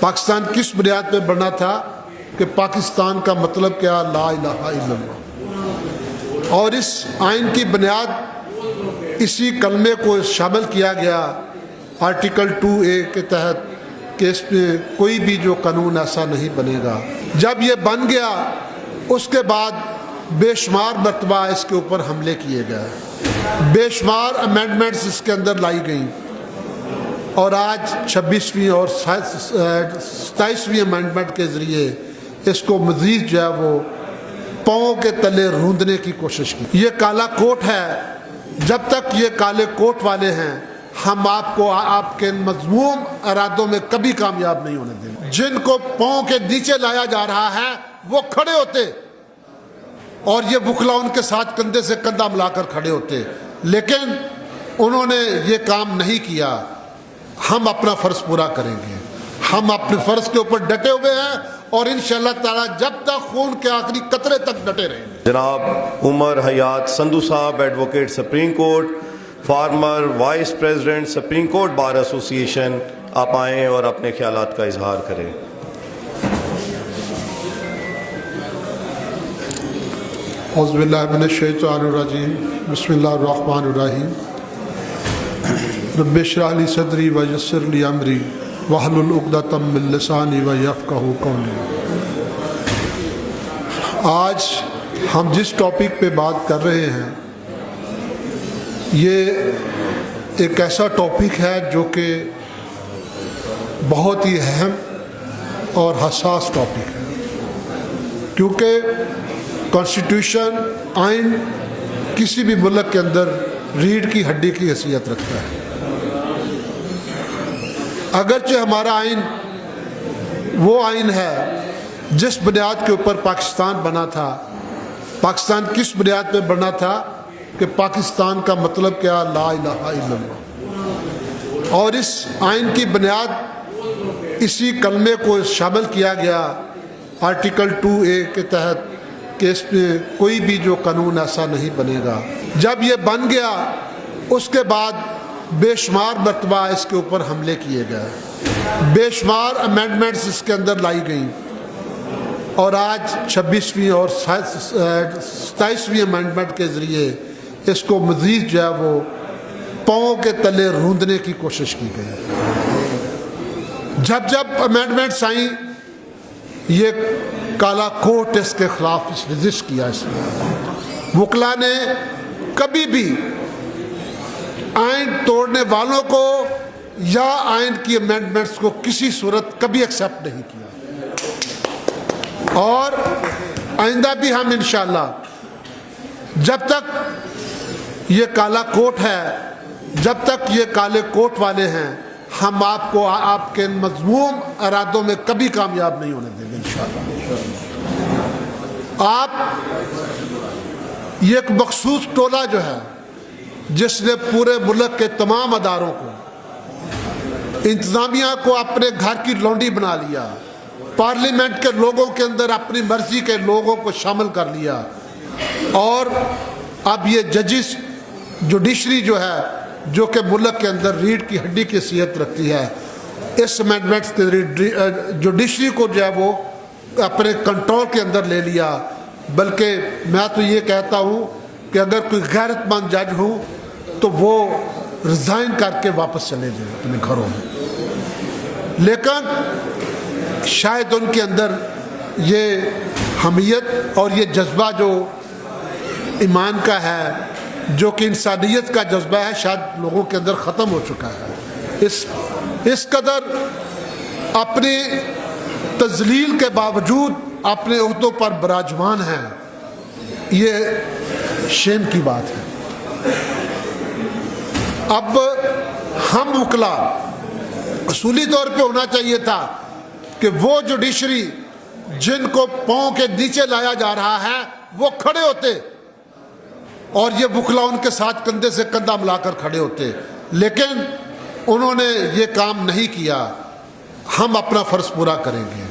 पाकिस्तान किस बुनियाद पे बना था कि पाकिस्तान का मतलब क्या, ला इलाहा इल्लल्लाह। और इस आइन की बुनियाद इसी कलमे को शामिल किया गया आर्टिकल 2A के तहत कि इसमें कोई भी जो कानून ऐसा नहीं बनेगा। जब ये बन गया उसके बाद बेशुमार मरतबा इसके ऊपर हमले किए गए, बेशुमार अमेंडमेंट्स इसके अंदर लाई गई और आज 26वीं और 27वीं अमेंडमेंट के ज़रिए इसको मज़ीद जो है वो पाँव के तले रूंदने की कोशिश की। ये काला कोट है, जब तक ये काले कोट वाले हैं हम आपको आपके मज़मूम इरादों में कभी कामयाब नहीं होने देंगे। जिनको पाँव के नीचे लाया जा रहा है वो खड़े होते और ये वकला उनके साथ कंधे से कंधा मिलाकर खड़े होते, लेकिन उन्होंने ये काम नहीं किया। हम अपना फ़र्ज़ पूरा करेंगे, हम अपने फ़र्ज़ के ऊपर डटे हुए हैं और इंशाअल्लाह ताला जब तक खून के आखिरी कतरे तक डटे रहेंगे। जनाब उमर हयात संधू साहब, advocate supreme court, farmer vice president supreme court bar association, आप आएँ और अपने ख्यालात का इजहार करें। औज़ुबिल्लाहि मिनश्शैतानिर्रजीम, बिस्मिल्लाहिर्रहमानिर्रहीम। रब्बि इश्रह ली सदरी व यस्सिर ली अमरी वहलुल उक़दतम मिन लिसानी व यफ़क़हू क़ौली। आज हम जिस टॉपिक पे बात कर रहे हैं ये एक ऐसा टॉपिक है जो कि बहुत ही अहम और हसास टॉपिक है, क्योंकि कॉन्स्टिट्यूशन आइन किसी भी मुल्क के अंदर रीढ़ की हड्डी की हैसियत रखता है। अगरचे हमारा आइन वो आइन है जिस बुनियाद के ऊपर पाकिस्तान बना था। पाकिस्तान किस बुनियाद पे बना था कि पाकिस्तान का मतलब क्या, ला इलाहा इल्लल्लाह। और इस आइन की बुनियाद इसी कलमे को शामिल किया गया आर्टिकल 2A के तहत कि इसमें कोई भी जो कानून ऐसा नहीं बनेगा। जब ये बन गया उसके बाद बेशुमार मरतबा इसके ऊपर हमले किए गए, बेशुमार अमेंडमेंट्स इसके अंदर लाई गई और आज 26वीं और 27वीं अमेंडमेंट के ज़रिए इसको मज़ीद जो है वो पाँव के तले रूंदने की कोशिश की गई। जब जब अमेंडमेंट्स आई ये काला कोट इसके खिलाफ रजिस्ट किया। इसमें वकला ने कभी भी आइन तोड़ने वालों को या आइन की अमेंडमेंट्स को किसी सूरत कभी एक्सेप्ट नहीं किया और आइंदा भी हम इंशाअल्लाह जब तक ये काला कोट है, जब तक ये काले कोट वाले हैं हम आपको आपके मज़मूम इरादों में कभी कामयाब नहीं होने देंगे इंशाअल्लाह। आप ये एक मखसूस टोला जो है जिसने पूरे मुल्क के तमाम अदारों को, इंतज़ामिया को अपने घर की लौंडी बना लिया, पार्लियामेंट के लोगों के अंदर अपनी मर्जी के लोगों को शामिल कर लिया और अब ये जजिस जुडिशरी जो है जो कि मुल्क के अंदर रीढ़ की हड्डी की हैसियत रखती है, इस अमेंडमेंट्स के जुडिशरी को जो है वो अपने कंट्रोल के अंदर ले लिया। बल्कि मैं तो ये कहता हूँ कि अगर कोई गैरतमंद जज हो तो वो रिज़ाइन करके वापस चले जाए अपने घरों में, लेकिन शायद उनके अंदर ये हमीयत और ये जज्बा जो ईमान का है, जो कि इंसानियत का जज्बा है, शायद लोगों के अंदर ख़त्म हो चुका है। इस कदर अपनी तज़लील के बावजूद अपने ओहदों पर बराजमान हैं, ये शेम की बात है। अब हम वकला असूली तौर पे होना चाहिए था कि वो जुडिशरी जिनको पाँव के नीचे लाया जा रहा है वो खड़े होते और ये वकला उनके साथ कंधे से कंधा मिलाकर खड़े होते, लेकिन उन्होंने ये काम नहीं किया। हम अपना फ़र्ज़ पूरा करेंगे,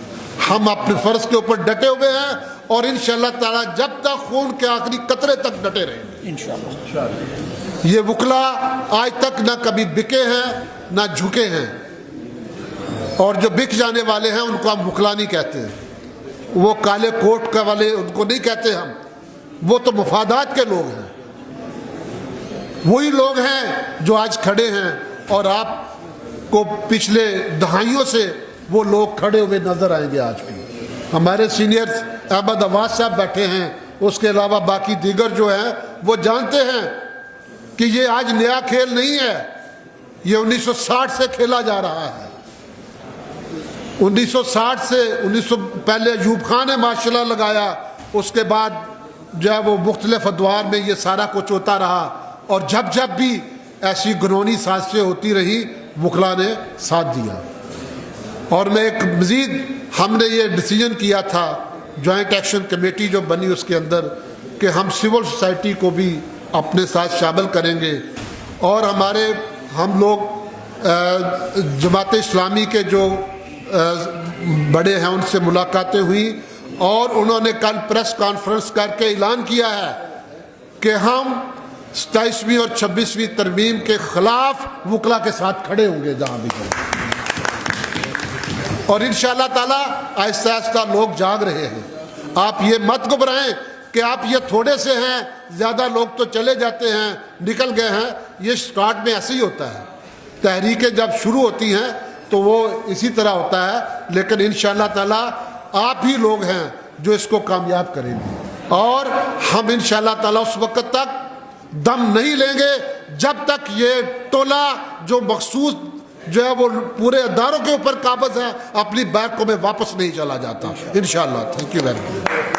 हम अपने फ़र्ज़ के ऊपर डटे हुए हैं और इंशाअल्लाह ताला जब तक खून के आखिरी कतरे तक डटे रहेंगे इंशाअल्लाह। ये वकला आज तक ना कभी बिके हैं ना झुके हैं। اور جو بک جانے والے ہیں ان کو ہم وکلا نہیں کہتے ہیں، وہ کالے کوٹ کا والے ان کو نہیں کہتے ہم، وہ تو مفادات کے لوگ ہیں، وہی لوگ ہیں جو آج کھڑے ہیں اور آپ کو پچھلے دہائیوں سے وہ لوگ کھڑے ہوئے نظر آئیں گے۔ آج بھی ہمارے سینئر احمد عواد صاحب بیٹھے ہیں، اس کے علاوہ باقی دیگر جو ہیں وہ جانتے ہیں کہ یہ آج نیا کھیل نہیں ہے، یہ 1960 سے کھیلا جا رہا ہے۔ 1960 سے پہلے ایوب خان نے ماشاء اللہ لگایا، اس کے بعد جو ہے وہ مختلف ادوار میں یہ سارا کچھ ہوتا رہا، اور جب جب بھی ایسی گنونی سازشیں ہوتی رہی وکلا نے ساتھ دیا۔ اور میں ایک مزید ہم نے یہ ڈیسیجن کیا تھا جوائنٹ ایکشن کمیٹی جو بنی اس کے اندر کہ ہم سول سوسائٹی کو بھی اپنے ساتھ شامل کریں گے، اور ہم لوگ جماعت اسلامی کے جو بڑے ہیں ان سے ملاقاتیں ہوئی، اور انہوں نے کل پریس کانفرنس کر کے اعلان کیا ہے کہ ہم 27ویں اور 26ویں ترمیم کے خلاف وکلا کے ساتھ کھڑے ہوں گے جہاں بھی جائیں، اور انشاءاللہ تعالی آہستہ آہستہ لوگ جاگ رہے ہیں۔ آپ یہ مت گھبرائیں کہ آپ یہ تھوڑے سے ہیں، زیادہ لوگ تو چلے جاتے ہیں، نکل گئے ہیں، یہ سٹارٹ میں ایسے ہی ہوتا ہے، تحریکیں جب شروع ہوتی ہیں تو وہ اسی طرح ہوتا ہے، لیکن انشاءاللہ تعالی آپ ہی لوگ ہیں جو اس کو کامیاب کریں گے، اور ہم انشاءاللہ تعالی اس وقت تک دم نہیں لیں گے جب تک یہ ٹولہ جو مخصوص جو ہے وہ پورے اداروں کے اوپر قابض ہے اپنی بیک کو میں واپس نہیں چلا جاتا انشاءاللہ۔ Thank you very much.